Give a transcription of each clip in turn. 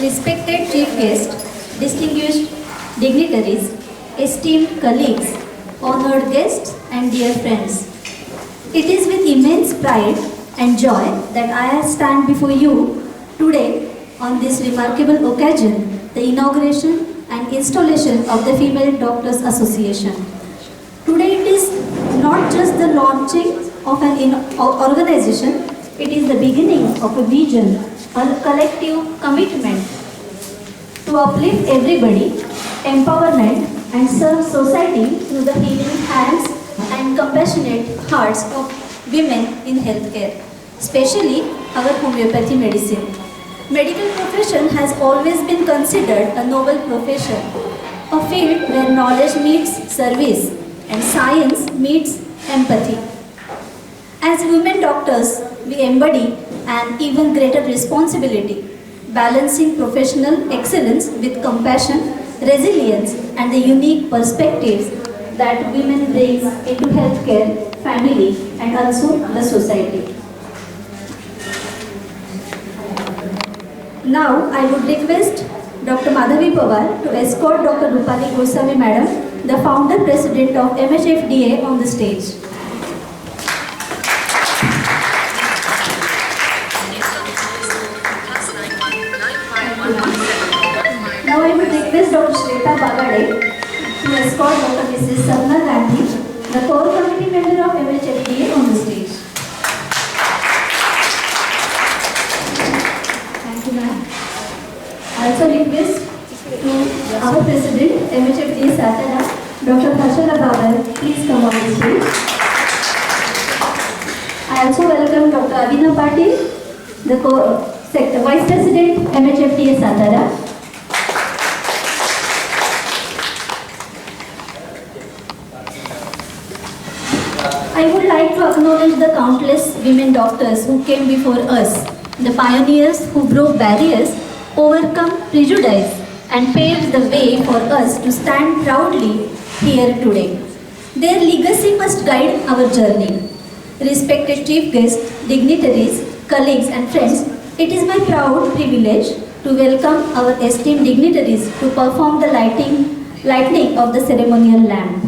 respected chief guest, distinguished dignitaries, esteemed colleagues, honored guests, and dear friends. It is with immense pride and joy that I stand before you today on this remarkable occasion, the inauguration and installation of the Female Doctors Association. Today it is not just the launching of an organization, it is the beginning of a vision, a collective commitment to uplift everybody, empowerment, and serve society through the healing hands and compassionate hearts of women in healthcare, especially our homeopathy medicine. Medical profession has always been considered a noble profession, a field where knowledge meets service and science meets empathy. As women doctors, we embody an even greater responsibility, balancing professional excellence with compassion, resilience, and the unique perspectives that women bring into healthcare, family, and also the society. Now, I would request Dr. Madhavi Pawar to escort Dr. Rupali Goswami Madam, the founder president of MHFDA, on the stage. Now I would request Dr. Shweta Bagade to escort Dr. Mrs. Sapna Gandhi, the core committee member of MHFDA, on the stage. Thank you, ma'am. I also request to our president, MHFDA Satara, Dr. Harshada Babar, please come on the stage. I also welcome Dr. Abhinav Patil, the Vice President, MHFDA Satara. I would like to acknowledge the countless women doctors who came before us, the pioneers who broke barriers, overcome prejudice, and paved the way for us to stand proudly here today. Their legacy must guide our journey. Respected chief guests, dignitaries, colleagues, and friends, it is my proud privilege to welcome our esteemed dignitaries to perform the lighting of the ceremonial lamp.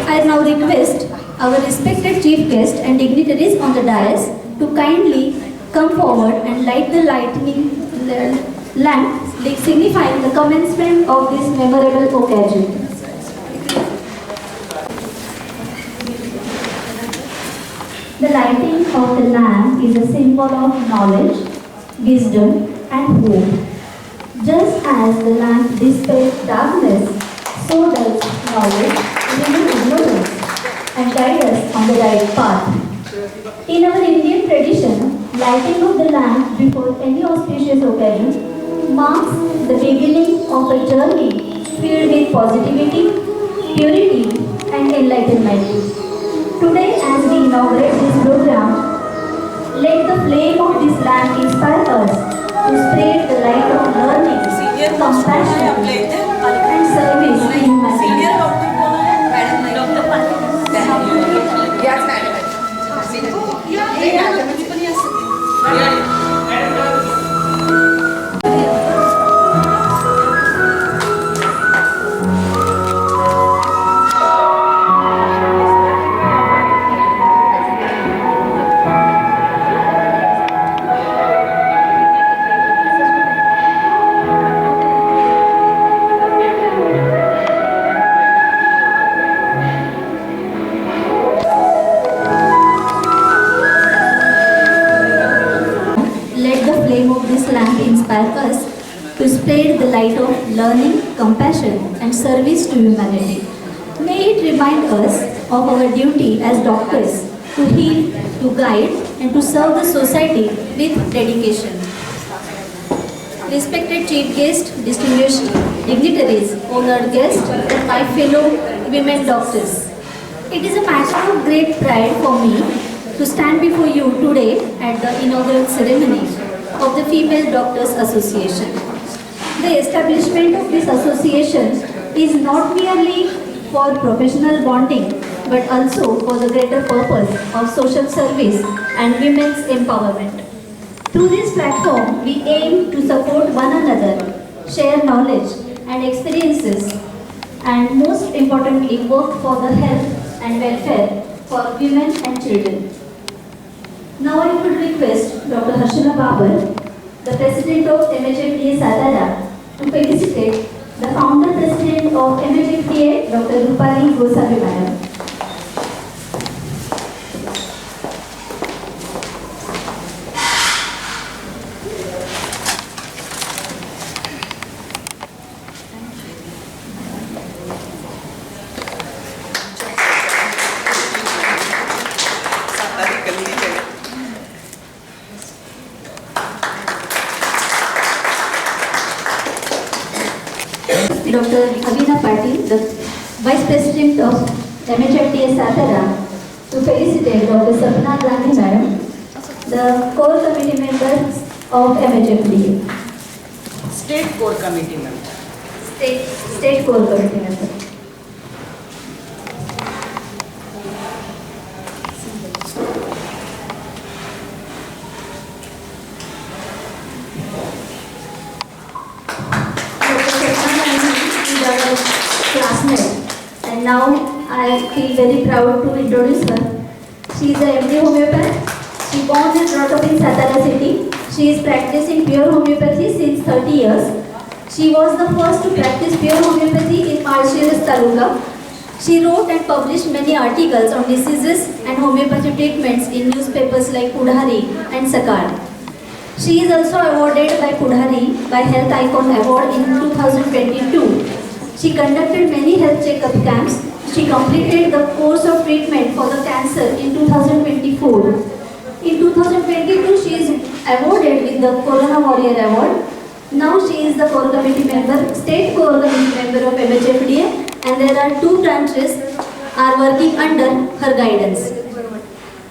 I now request our respected chief guest and dignitaries on the dais to kindly come forward and light the lamp, signifying the commencement of this memorable occasion. The lighting of the lamp is a symbol of knowledge, wisdom, and hope. Just as the lamp dispels darkness, so does knowledge remove ignorance and guide us on the right path. In our Indian tradition, lighting of the lamp before any auspicious occasion marks the beginning of a journey filled with positivity, purity, and enlightenment. Today, as we inaugurate this program, let the flame of this lamp inspire us to spread the light of learning, compassion, and service to humanity. Inspire us to spread the light of learning, compassion, and service to humanity. May it remind us of our duty as doctors to heal, to guide, and to serve the society with dedication. Respected chief guests, distinguished dignitaries, honored guests, and my fellow women doctors. It is a matter of great pride for me to stand before you today at the inaugural ceremony of the Female Doctors Association. The establishment of this association is not merely for professional bonding, but also for the greater purpose of social service and women's empowerment. Through this platform, we aim to support one another, share knowledge and experiences, and most importantly, work for the health and welfare for women and children. Now I would request Dr. Harshana Babur, the President of MHFDA Satara, to felicitate the Founder President of MHFDA, Dr. Rupali Goswami Madam. Dr. Abhina Patil, the Vice President of MHFDA Satara, to felicitate Dr. Sapna Gandhi Madam, the core committee members of MHFDA. State Core Committee member. State core committee member. Classmate, and now I feel very proud to introduce her. She is a MD homeopath. She born and brought up in Satara city. She is practicing pure homeopathy since 30 years. She was the first to practice pure homeopathy in Marshalls Taluka. She wrote and published many articles on diseases and homeopathy treatments in newspapers like Pudhari and Sakar. She is also awarded by Pudhari by Health Icon Award in 2022. She conducted many health checkup camps. She completed the course of treatment for the cancer in 2024. In 2022, she is awarded with the Corona Warrior Award. Now she is the core committee member, state core committee member of MHFDA, and there are 2 branches are working under her guidance.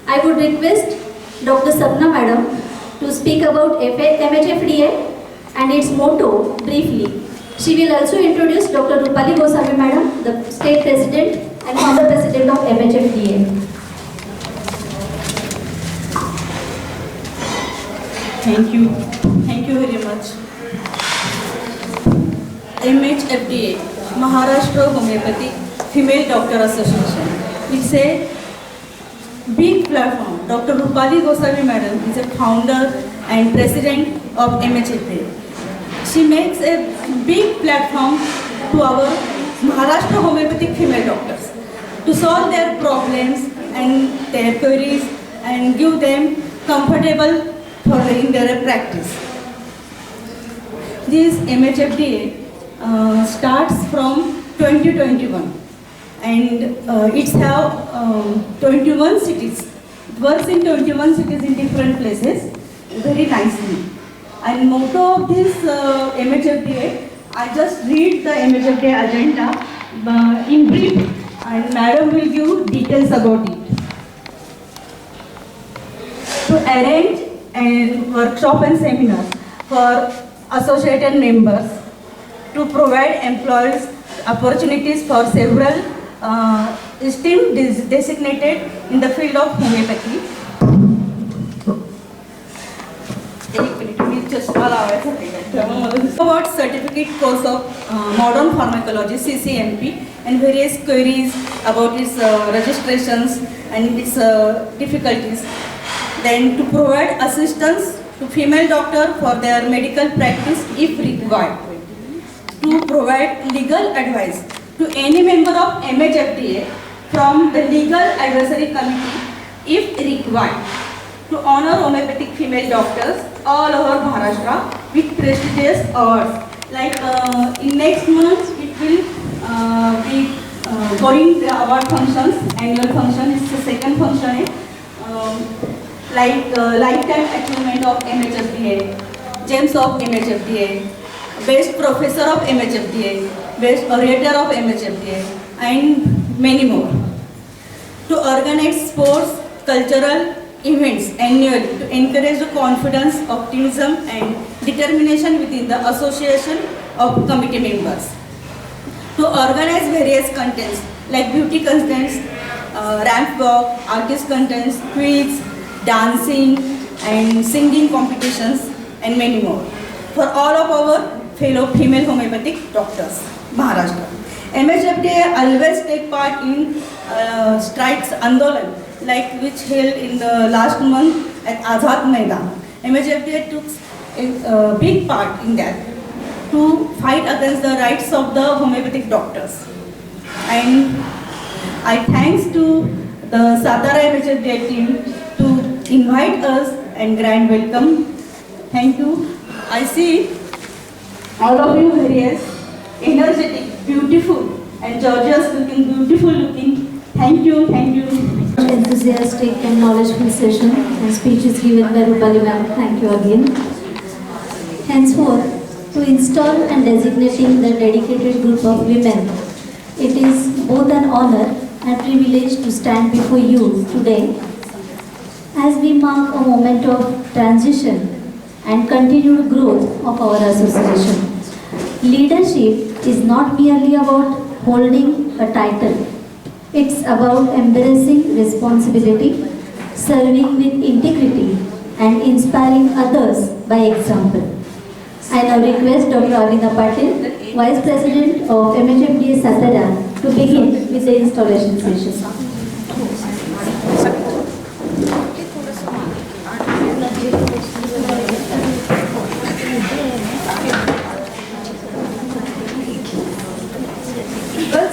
I would request Dr. Sapna Madam to speak about MHFDA and its motto briefly. She will also introduce Dr. Rupali Goswami Madam, the State President and Founder President of MHFDA. Thank you. Thank you very much. MHFDA, Maharashtra Homeopathic Female Doctor Association. It's a big platform. Dr. Rupali Goswami Madam is a founder and president of MHFDA. She makes a big platform to our Maharashtra homeopathic female doctors to solve their problems and their queries and give them comfortable for in their practice. This MHFDA starts from 2021 and it's have 21 cities. It works in 21 cities in different places very nicely. And motto of this MHFDA, I just read the MHFDA agenda in brief, and Madam will give details about it. To arrange a workshop and seminars for associated members, to provide employees opportunities for several esteemed designated in the field of homeopathy. About certificate course of modern pharmacology CCMP and various queries about its registrations and its difficulties. Then to provide assistance to female doctor for their medical practice if required. To provide legal advice to any member of MHFDA from the legal advisory committee if required. To honor homeopathic female doctors all over Maharashtra with prestigious awards. Like in next month, it will be going the award functions, annual function is the second function. Like lifetime achievement of MHFDA, gems of MHFDA, best professor of MHFDA, best orator of MHFDA, and many more. To organize sports, cultural events annually to encourage the confidence, optimism and determination within the association of committee members. To organize various contents like beauty contents, ramp walk, artist contents, quiz, dancing and singing competitions and many more. For all of our fellow female homeopathic doctors, Maharashtra. MHFDA always take part in strikes Andolan, like which held in the last month at Azad Maidan. MHFDA took a big part in that to fight against the rights of the homeopathic doctors. And I thanks to the Satara MHFDA team to invite us and grand welcome. Thank you. I see all of you very energetic, beautiful, and gorgeous looking, beautiful looking. Thank you, thank you. Enthusiastic and knowledgeful session and speeches given by Rupali ma'am. Thank you again. Henceforth, to install and designating the dedicated group of women, it is both an honor and privilege to stand before you today as we mark a moment of transition and continued growth of our association. Leadership is not merely about holding a title. It's about embracing responsibility, serving with integrity, and inspiring others by example. I now request Dr. Avina Patil, Vice President of MHFDA Satara, to begin with the installation session.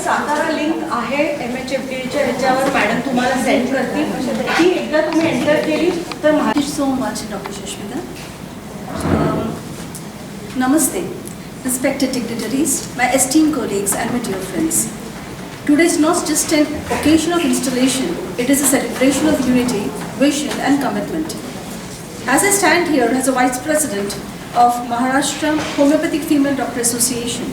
Satara link आहे MHFDAच्या ह्याच्यावर madam तुम्हाला send करतील ती एकदा तुम्ही enter केली तर Thank you so much, Dr. Shashmita. Namaste, respected dignitaries, my esteemed colleagues and my dear friends. Today is not just an occasion of installation, it is a celebration of unity, vision and commitment. As I stand here as a Vice President of Maharashtra Homeopathic Female Doctor Association,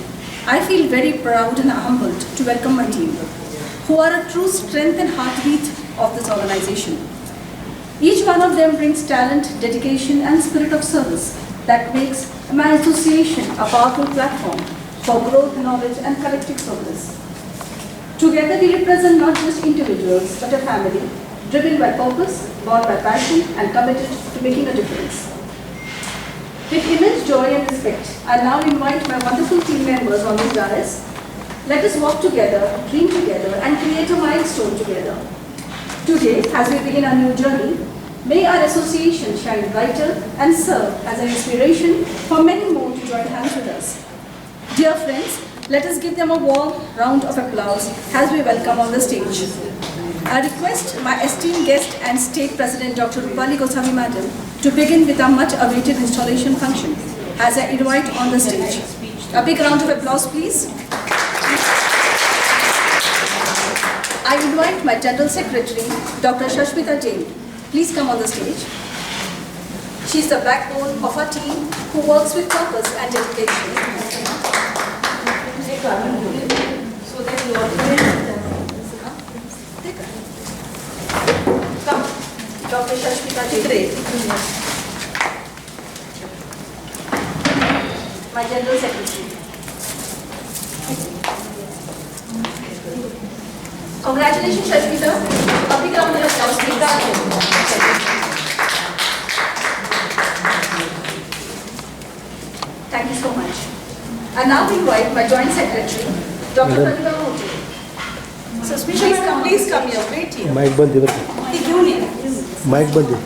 I feel very proud and humbled to welcome my team, who are a true strength and heartbeat of this organization. Each one of them brings talent, dedication and spirit of service that makes my association a powerful platform for growth, knowledge and collective progress. Together we represent not just individuals but a family driven by purpose, born by passion and committed to making a difference. With immense joy and respect, I now invite my wonderful team members on this dais. Let us work together, dream together and create a milestone together. Today, as we begin our new journey, may our association shine brighter and serve as an inspiration for many more to join hands with us. Dear friends, let us give them a warm round of applause as we welcome on the stage. I request my esteemed guest and State President Dr. Rupali Goswami Madam to begin with our much awaited installation function as I invite on the stage. A big round of applause please. I invite my General Secretary Dr. Shashmita Jain. Please come on the stage. She is the backbone of our team who works with purpose and dedication. So that you all come, Dr. Shashmita Jain. My General Secretary. Congratulations, Shashmita. A big round of applause, please. Thank you so much. I now invite my Joint Secretary, Dr. Pratibha Moti. So, please come here. Wait here. Mic बंद है बच्चे mic बंद है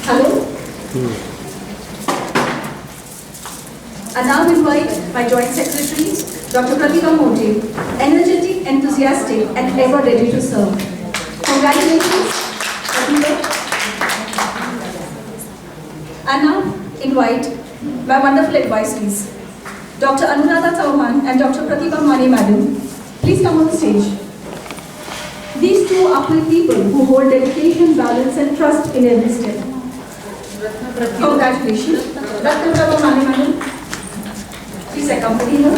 Hello. I now invite my Joint Secretary, Dr. Pratibha Moti, energetic, enthusiastic, and ever ready to serve. Congratulations, Pratibha. I now invite my wonderful advisories, Dr. Anuradha Chauhan and Dr. Pratibha Mani Madam. Please come on the stage. These two are people who hold dedication, balance, and trust in every step. Congratulations, Dr. Pratibha Mani Madam. Please accompany her.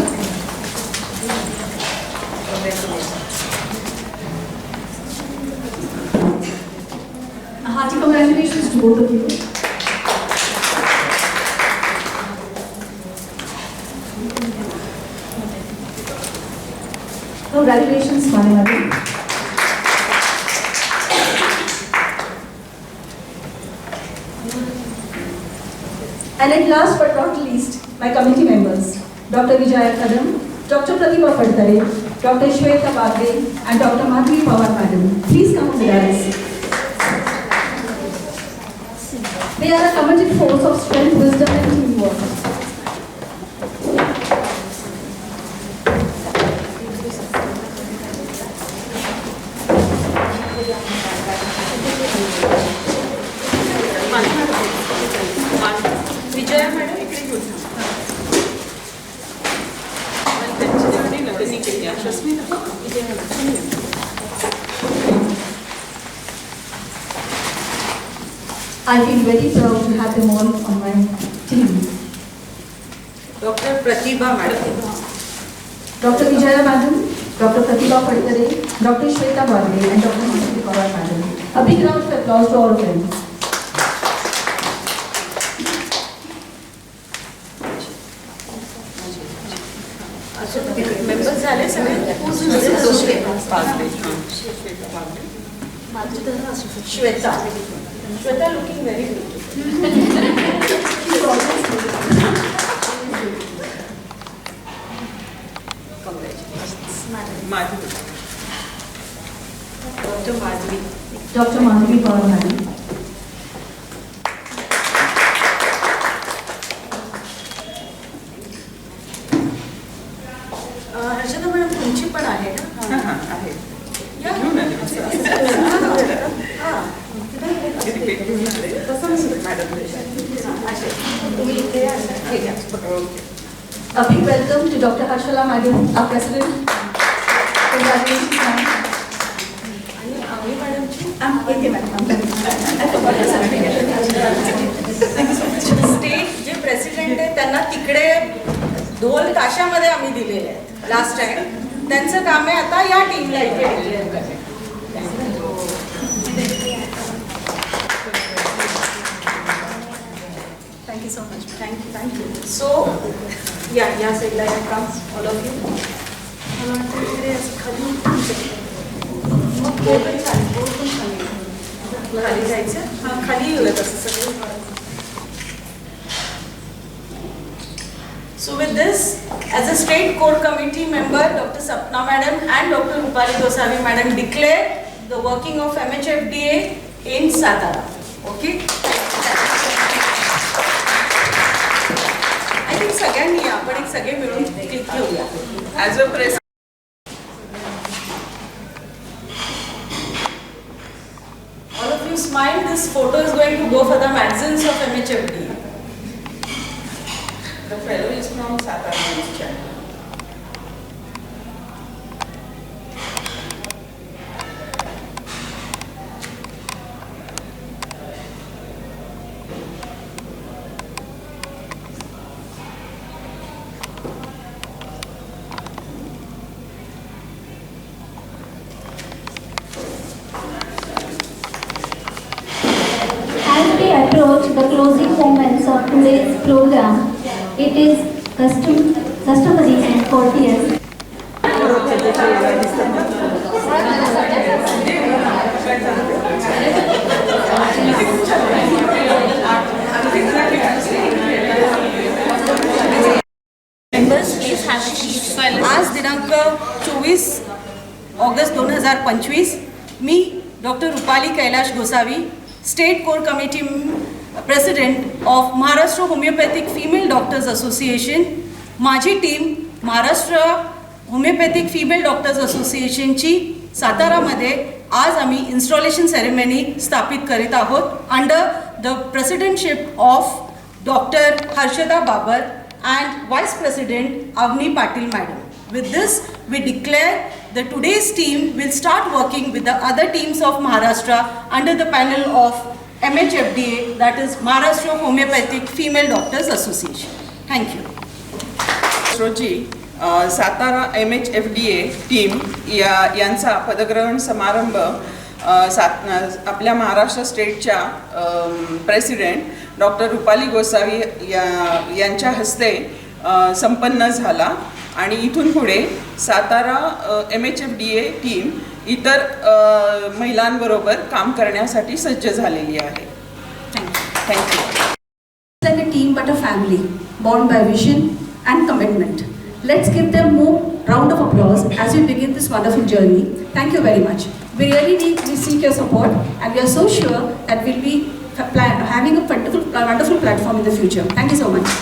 A hearty congratulations to both of you. Congratulations, Madam. And at last but not least, my committee members, Dr. Vijaya Kadam, Dr. Pratibha Padtare, Dr. Shweta Bagre, and Dr. Madhvi Pawar Madam. Please come on the dais. They are a committed force of strength, wisdom, and teamwork. Vijaya madam इकडे घेऊन I feel very proud to have them all on my team. Doctor Pratibha madam, Dr. Vijaya Madam, Dr. Pratibha Padtare, Dr. Shweta Bagre, and Dr. Madhvi Pawar Madam. A big round of applause to all of them. Members झाले सगळे. Shweta Shweta looking very good. Doctor Madhavi, Dr. Madhvi Pawar Madam. Harshada madam तुमची पण आहे ना? आहे. या. तुम्ही इथे या. हे घ्या. A big welcome to Dr. Harshala Madam, our President. Congratulations, ma'am. आणि आम्ही मॅडमची स्टेट जे प्रेसिडेंट आहे त्यांना तिकडे ढोल ताशामध्ये आम्ही दिलेले आहेत लास्ट टाइम. त्यांचं काम आहे आता या टीमला इथे डिक्लेअर करणे. Thank you so much. Thank you. So या साईडला या कम्स ऑल ऑफ यू. मला वाटतं इकडे असं खाली बोर्ड चालेल. बोर्ड पण खाली खाली जायचं. हां खाली येऊ तसं सगळं. So with this, as a state core committee member, Dr. Sapna madam and Dr. Rupali Gosavi madam declare the working of MHFDA in Satara. Okay? I think सगळ्यांनी आपण एक सगळे मिळून क्लिक घेऊया. As a press All of you smile. This photo is going to go for the magazines of MHFDA. The fellow is from Satara News Channel. As we approach the closing moments of today's program, it is customary and courteous Members, please have a seat. आज दिनांक 24 August 2025 मी doctor Rupali Kailash Gosavi, state core committee president of Maharashtra homeopathic female doctors association, माझी team Maharashtra homeopathic female doctors असोसिएशनची सातारामध्ये आज आम्ही installation ceremony स्थापित करीत आहोत under the presidentship of doctor Harshada Babar and Vice President Avni Patil Madam. With this, we declare that today's team will start working with the other teams of Maharashtra under the panel of MHFDA, that is Maharashtra Homeopathic Female Doctors Association. Thank you. रोजी Satara MHFDA team यांचा पदग्रहण समारंभ आपल्या Maharashtra स्टेटच्या president doctor Rupali Gosavi यांच्या हस्ते संपन्न झाला आणि इथून पुढे सातारा MHFDA टीम इतर महिलांबरोबर काम करण्यासाठी सज्ज झालेली आहे. Thank you. It's like a team but a family, bound by vision and commitment. Let's give them more round of applause as we begin this wonderful journey. Thank you very much. We really seek your support, and we are so sure that we'll be having a wonderful platform in the future. Thank you so much.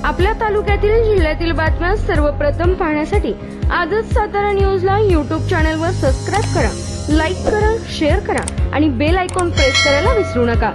आपल्या तालुक्यातील जिल्ह्यातील बातम्या सर्वप्रथम पाहण्यासाठी आजच सातारा न्यूजला YouTube चॅनलवर subscribe करा, लाईक करा, शेअर करा आणि बेल आयकॉन प्रेस करायला विसरू नका.